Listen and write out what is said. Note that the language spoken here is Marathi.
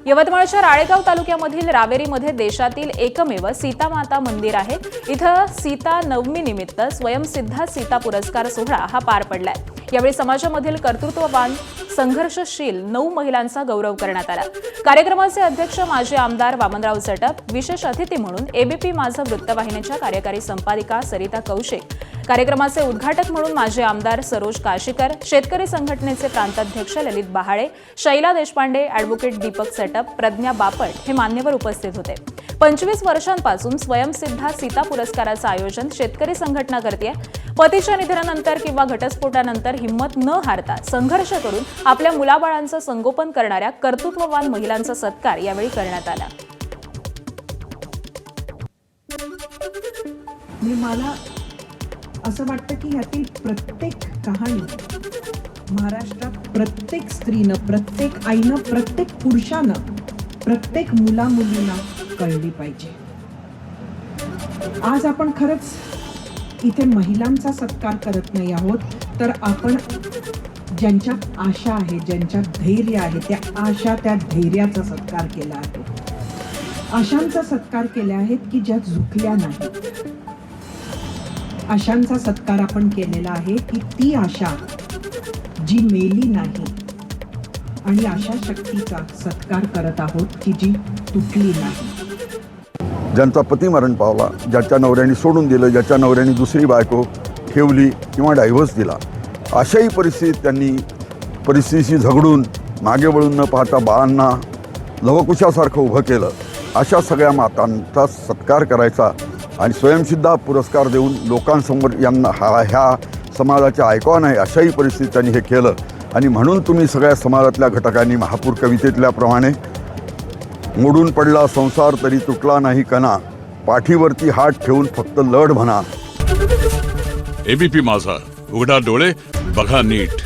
यवतमाळच्या राळेगाव तालुक्यामधील रावेरीमध्ये देशातील एकमेव सीता माता मंदिर आहे। इथं सीता नवमी निमित्त स्वयंसिद्धा सीता पुरस्कार सोहळा हा पार पडलाय। यावेळी समाजामधील कर्तृत्ववान संघर्षशील 9 महिलांचा गौरव करण्यात आला। कार्यक्रमाचे अध्यक्ष माजी आमदार वामनराव चटप, विशेष अतिथी म्हणून एबीपी माझा वृत्तवाहिनीच्या कार्यकारी संपादिका सरिता कौशिक, कार्यक्रमाचे उद्घाटक म्हणून माजी आमदार सरोज काशीकर, शेतकरी संघटनेचे प्रांताध्यक्ष ललित बहाळे, शैला देशपांडे, ॲडव्होकेट दीपक चटप, प्रज्ञा बापट हे मान्यवर उपस्थित होते। 25 वर्षांपासून स्वयंसिद्धा सीता पुरस्काराचं आयोजन शेतकरी संघटना करते। पतीच्या निधनानंतर किंवा घटस्फोटानंतर हिंमत न हारता संघर्ष करून आपल्या मुलाबाळांचं संगोपन करणाऱ्या कर्तृत्ववान महिलांचा सत्कार यावेळी करण्यात आला। मला असं वाटतं की ह्यातील प्रत्येक कहाणी महाराष्ट्रात प्रत्येक स्त्रीनं, प्रत्येक आईनं, प्रत्येक पुरुषानं, प्रत्येक मुलामुलींना कळली पाहिजे। आज आपण खरंच इथे महिलांचा सत्कार करत नाही आहोत, तर आपण ज्यांच्यात आशा आहे, ज्यांच्यात धैर्य आहे, त्या आशा, त्या धैर्याचा सत्कार केला आहे। आशांचा सत्कार केले आहेत की ज्या झुकल्या नाहीत। आशांचा सत्कार आपण केलेला आहे की ती आशा जी मेली नाही, आणि आशा शक्तीचा सत्कार करत आहोत की जी तुटली नाही। ज्यांचा पती मरण पावला, ज्याच्या नवऱ्याने सोडून दिलं, ज्याच्या नवऱ्याने दुसरी बायको ठेवली किंवा डायव्हर्स दिला, अशाही परिस्थितीशी झगडून मागे वळून न पाहता बाळांना लवकुशासारखं उभं केलं, अशा सगळ्या मातांचा सत्कार करायचा आणि स्वयंसिद्धा पुरस्कार देऊन लोकांसमोर यांना ह्या समाजाच्या आयकॉन आहे अशाही परिस्थितीत त्यांनी हे केलं। आणि म्हणून तुम्ही सगळ्या समाजातल्या घटकांनी महापूर कवितेतल्याप्रमाणे मोडून पडला संसार तरी तुटला नाही कणा, पाठीवरती हात ठेवून फक्त लढ म्हणा। एबीपी माझा, उघडा डोळे बघा नीट।